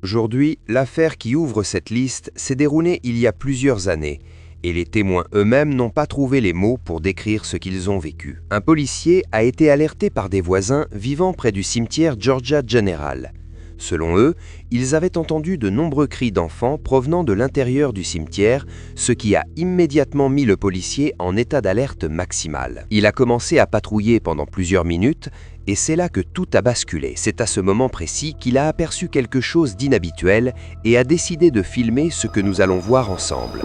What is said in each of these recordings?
Aujourd'hui, l'affaire qui ouvre cette liste s'est déroulée il y a plusieurs années et les témoins eux-mêmes n'ont pas trouvé les mots pour décrire ce qu'ils ont vécu. Un policier a été alerté par des voisins vivant près du cimetière Georgia General. Selon eux, ils avaient entendu de nombreux cris d'enfants provenant de l'intérieur du cimetière, ce qui a immédiatement mis le policier en état d'alerte maximale. Il a commencé à patrouiller pendant plusieurs minutes et c'est là que tout a basculé. C'est à ce moment précis qu'il a aperçu quelque chose d'inhabituel et a décidé de filmer ce que nous allons voir ensemble.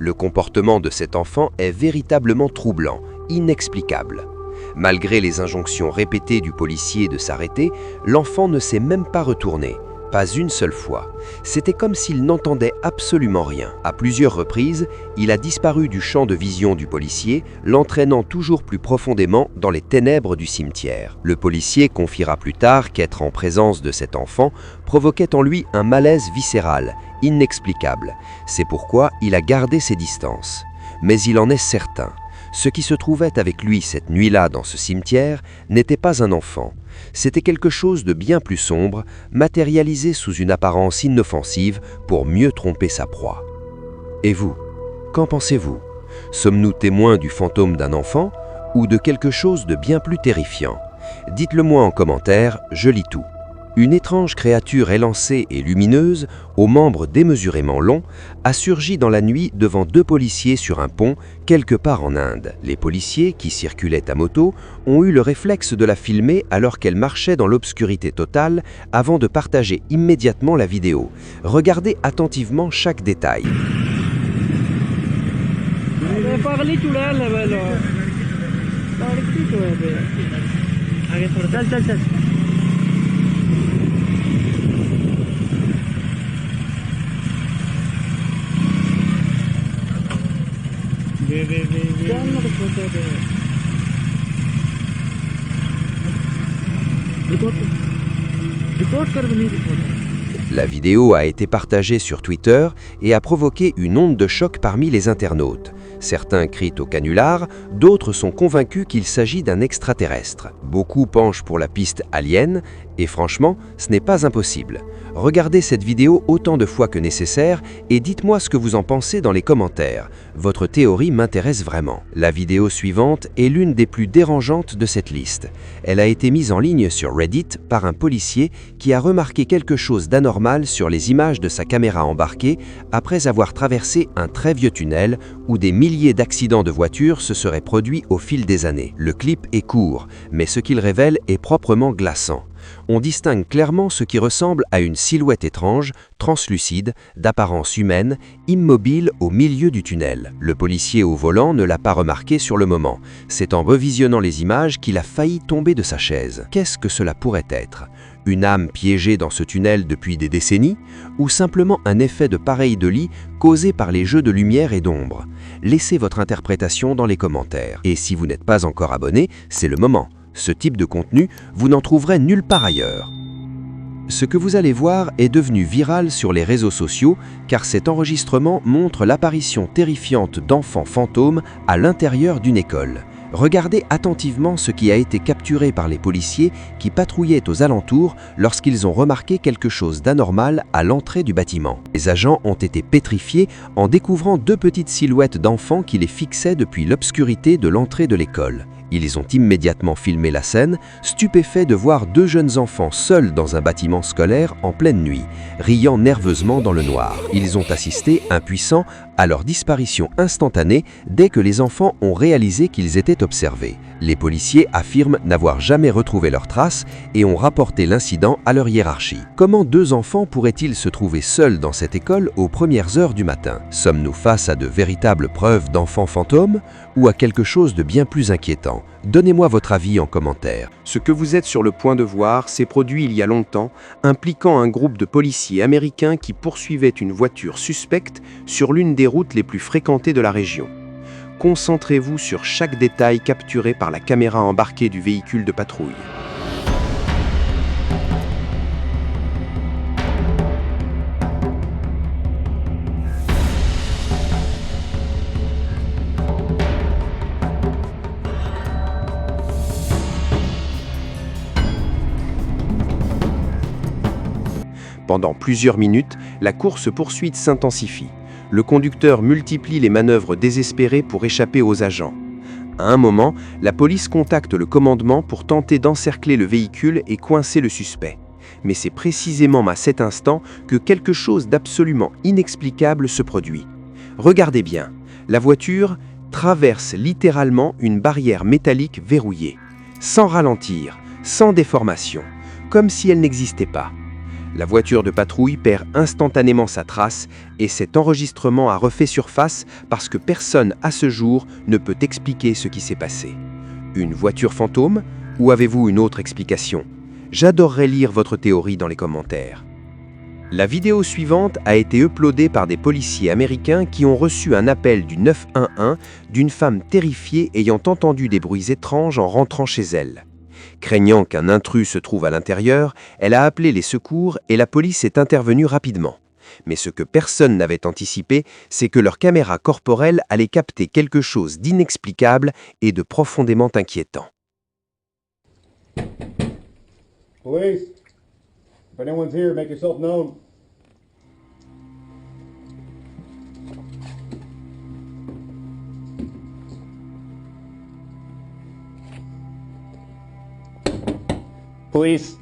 Le comportement de cet enfant est véritablement troublant, inexplicable. Malgré les injonctions répétées du policier de s'arrêter, l'enfant ne s'est même pas retourné, pas une seule fois. C'était comme s'il n'entendait absolument rien. À plusieurs reprises, il a disparu du champ de vision du policier, l'entraînant toujours plus profondément dans les ténèbres du cimetière. Le policier confiera plus tard qu'être en présence de cet enfant provoquait en lui un malaise viscéral, inexplicable. C'est pourquoi il a gardé ses distances. Mais il en est certain. Ce qui se trouvait avec lui cette nuit-là dans ce cimetière n'était pas un enfant. C'était quelque chose de bien plus sombre, matérialisé sous une apparence inoffensive pour mieux tromper sa proie. Et vous, qu'en pensez-vous? Sommes-nous témoins du fantôme d'un enfant ou de quelque chose de bien plus terrifiant? Dites-le moi en commentaire, je lis tout. Une étrange créature élancée et lumineuse, aux membres démesurément longs, a surgi dans la nuit devant deux policiers sur un pont, quelque part en Inde. Les policiers, qui circulaient à moto, ont eu le réflexe de la filmer alors qu'elle marchait dans l'obscurité totale avant de partager immédiatement la vidéo. Regardez attentivement chaque détail. La vidéo a été partagée sur Twitter et a provoqué une onde de choc parmi les internautes. Certains crient au canular, d'autres sont convaincus qu'il s'agit d'un extraterrestre. Beaucoup penchent pour la piste alien, et franchement, ce n'est pas impossible. Regardez cette vidéo autant de fois que nécessaire et dites-moi ce que vous en pensez dans les commentaires. Votre théorie m'intéresse vraiment. La vidéo suivante est l'une des plus dérangeantes de cette liste. Elle a été mise en ligne sur Reddit par un policier qui a remarqué quelque chose d'anormal sur les images de sa caméra embarquée après avoir traversé un très vieux tunnel où des milliers d'accidents de voitures se seraient produits au fil des années. Le clip est court, mais ce qu'il révèle est proprement glaçant. On distingue clairement ce qui ressemble à une silhouette étrange, translucide, d'apparence humaine, immobile au milieu du tunnel. Le policier au volant ne l'a pas remarqué sur le moment. C'est en revisionnant les images qu'il a failli tomber de sa chaise. Qu'est-ce que cela pourrait être? Une âme piégée dans ce tunnel depuis des décennies? Ou simplement un effet de pareidolie causé par les jeux de lumière et d'ombre? Laissez votre interprétation dans les commentaires. Et si vous n'êtes pas encore abonné, c'est le moment. Ce type de contenu, vous n'en trouverez nulle part ailleurs. Ce que vous allez voir est devenu viral sur les réseaux sociaux car cet enregistrement montre l'apparition terrifiante d'enfants fantômes à l'intérieur d'une école. Regardez attentivement ce qui a été capturé par les policiers qui patrouillaient aux alentours lorsqu'ils ont remarqué quelque chose d'anormal à l'entrée du bâtiment. Les agents ont été pétrifiés en découvrant deux petites silhouettes d'enfants qui les fixaient depuis l'obscurité de l'entrée de l'école. Ils ont immédiatement filmé la scène, stupéfaits de voir deux jeunes enfants seuls dans un bâtiment scolaire en pleine nuit, riant nerveusement dans le noir. Ils ont assisté, impuissants, à leur disparition instantanée dès que les enfants ont réalisé qu'ils étaient observés. Les policiers affirment n'avoir jamais retrouvé leurs traces et ont rapporté l'incident à leur hiérarchie. Comment deux enfants pourraient-ils se trouver seuls dans cette école aux premières heures du matin? Sommes-nous face à de véritables preuves d'enfants fantômes ou à quelque chose de bien plus inquiétant? Donnez-moi votre avis en commentaire. Ce que vous êtes sur le point de voir s'est produit il y a longtemps, impliquant un groupe de policiers américains qui poursuivaient une voiture suspecte sur l'une des routes les plus fréquentées de la région. concentrez-vous sur chaque détail capturé par la caméra embarquée du véhicule de patrouille. Pendant plusieurs minutes, la course-poursuite s'intensifie. Le conducteur multiplie les manœuvres désespérées pour échapper aux agents. À un moment, la police contacte le commandement pour tenter d'encercler le véhicule et coincer le suspect. Mais c'est précisément à cet instant que quelque chose d'absolument inexplicable se produit. Regardez bien, la voiture traverse littéralement une barrière métallique verrouillée, sans ralentir, sans déformation, comme si elle n'existait pas. La voiture de patrouille perd instantanément sa trace et cet enregistrement a refait surface parce que personne à ce jour ne peut expliquer ce qui s'est passé. Une voiture fantôme ou avez-vous une autre explication? J'adorerais lire votre théorie dans les commentaires. La vidéo suivante a été uploadée par des policiers américains qui ont reçu un appel du 911 d'une femme terrifiée ayant entendu des bruits étranges en rentrant chez elle. Craignant qu'un intrus se trouve à l'intérieur, elle a appelé les secours et la police est intervenue rapidement. Mais ce que personne n'avait anticipé, c'est que leur caméra corporelle allait capter quelque chose d'inexplicable et de profondément inquiétant. Police, if anyone's here, make yourself known. Police.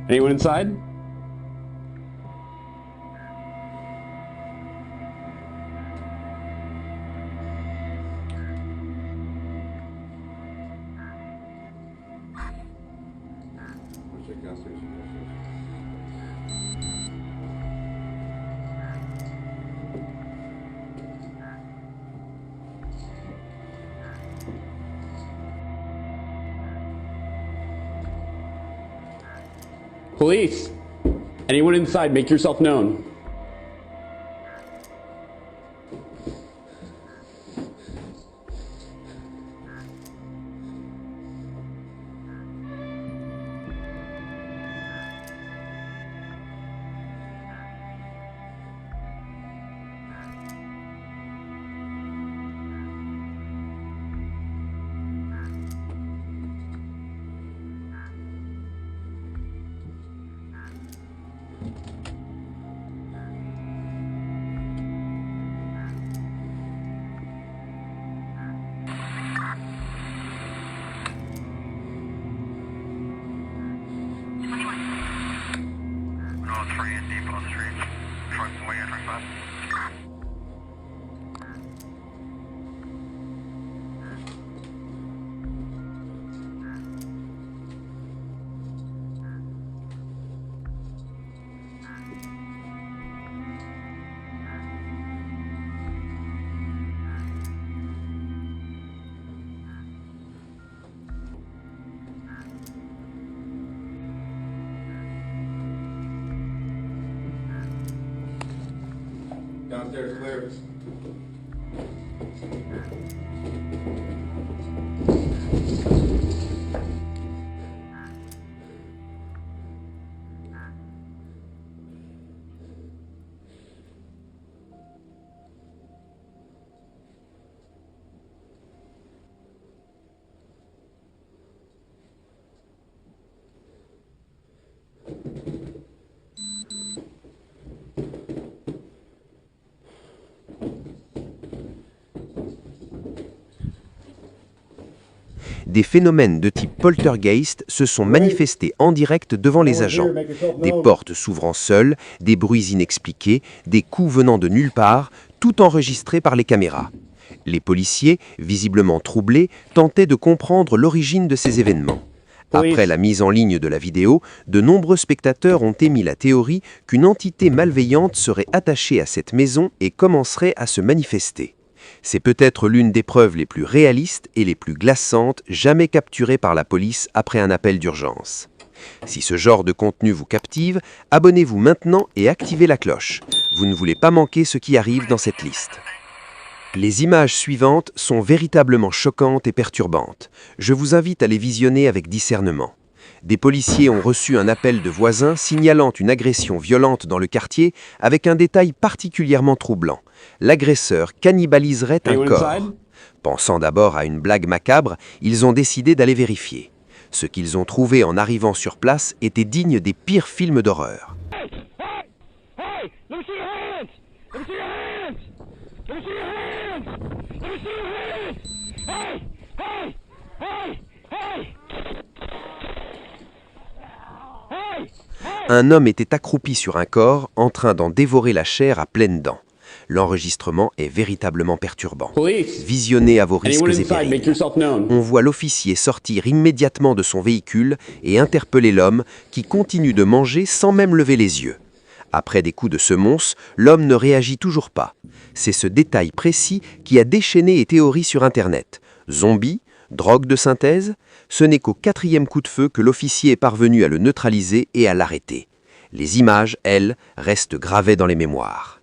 Anyone inside? Police, anyone inside, make yourself known. Downstairs clear. des phénomènes de type poltergeist se sont manifestés en direct devant les agents. Des portes s'ouvrant seules, des bruits inexpliqués, des coups venant de nulle part, tout enregistré par les caméras. Les policiers, visiblement troublés, tentaient de comprendre l'origine de ces événements. Après la mise en ligne de la vidéo, de nombreux spectateurs ont émis la théorie qu'une entité malveillante serait attachée à cette maison et commencerait à se manifester. C'est peut-être l'une des preuves les plus réalistes et les plus glaçantes jamais capturées par la police après un appel d'urgence. Si ce genre de contenu vous captive, abonnez-vous maintenant et activez la cloche. Vous ne voulez pas manquer ce qui arrive dans cette liste. Les images suivantes sont véritablement choquantes et perturbantes. Je vous invite à les visionner avec discernement. Des policiers ont reçu un appel de voisins signalant une agression violente dans le quartier avec un détail particulièrement troublant. L'agresseur cannibaliserait un corps. Pensant d'abord à une blague macabre, ils ont décidé d'aller vérifier. Ce qu'ils ont trouvé en arrivant sur place était digne des pires films d'horreur. Un homme était accroupi sur un corps, en train d'en dévorer la chair à pleines dents. L'enregistrement est véritablement perturbant. Visionnez à vos risques et périls. On voit l'officier sortir immédiatement de son véhicule et interpeller l'homme qui continue de manger sans même lever les yeux. Après des coups de semonce, l'homme ne réagit toujours pas. C'est ce détail précis qui a déchaîné les théories sur Internet. Zombie, drogue de synthèse, ce n'est qu'au 4e coup de feu que l'officier est parvenu à le neutraliser et à l'arrêter. Les images, elles, restent gravées dans les mémoires.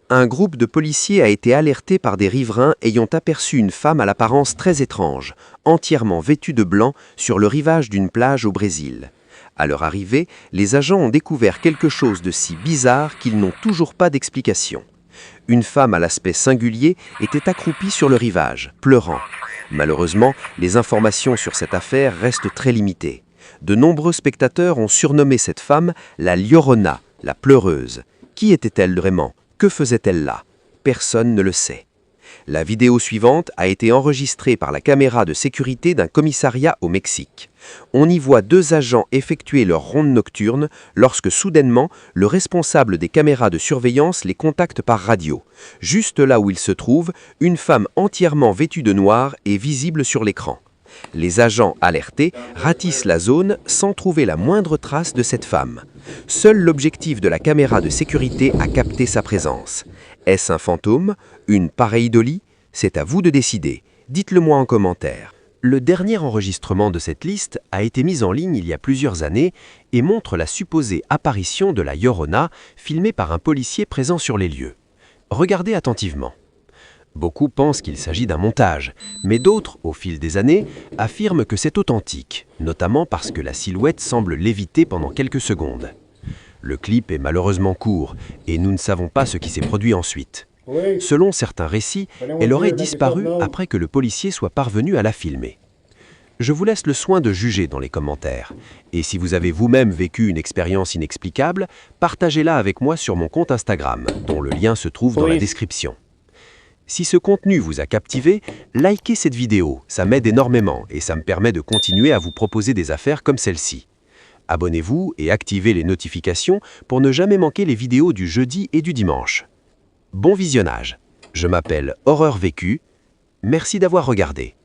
Un groupe de policiers a été alerté par des riverains ayant aperçu une femme à l'apparence très étrange, entièrement vêtue de blanc sur le rivage d'une plage au Brésil. À leur arrivée, les agents ont découvert quelque chose de si bizarre qu'ils n'ont toujours pas d'explication. Une femme à l'aspect singulier était accroupie sur le rivage, pleurant. Malheureusement, les informations sur cette affaire restent très limitées. De nombreux spectateurs ont surnommé cette femme la Llorona, la pleureuse. Qui était-elle vraiment? Que faisait-elle là? Personne ne le sait. La vidéo suivante a été enregistrée par la caméra de sécurité d'un commissariat au Mexique. On y voit 2 agents effectuer leur ronde nocturne lorsque soudainement, le responsable des caméras de surveillance les contacte par radio. Juste là où il se trouve, une femme entièrement vêtue de noir est visible sur l'écran. Les agents alertés ratissent la zone sans trouver la moindre trace de cette femme. Seul l'objectif de la caméra de sécurité a capté sa présence. Est-ce un fantôme? Une pareidolie? C'est à vous de décider. Dites-le moi en commentaire. Le dernier enregistrement de cette liste a été mis en ligne il y a plusieurs années et montre la supposée apparition de la Llorona filmée par un policier présent sur les lieux. Regardez attentivement. Beaucoup pensent qu'il s'agit d'un montage, mais d'autres, au fil des années, affirment que c'est authentique, notamment parce que la silhouette semble léviter pendant quelques secondes. Le clip est malheureusement court et nous ne savons pas ce qui s'est produit ensuite. Selon certains récits, elle aurait disparu après que le policier soit parvenu à la filmer. Je vous laisse le soin de juger dans les commentaires. Et si vous avez vous-même vécu une expérience inexplicable, partagez-la avec moi sur mon compte Instagram, dont le lien se trouve dans la description. Si ce contenu vous a captivé, likez cette vidéo, ça m'aide énormément et ça me permet de continuer à vous proposer des affaires comme celle-ci. Abonnez-vous et activez les notifications pour ne jamais manquer les vidéos du jeudi et du dimanche. Bon visionnage. Je m'appelle Horreur Vécue. Merci d'avoir regardé.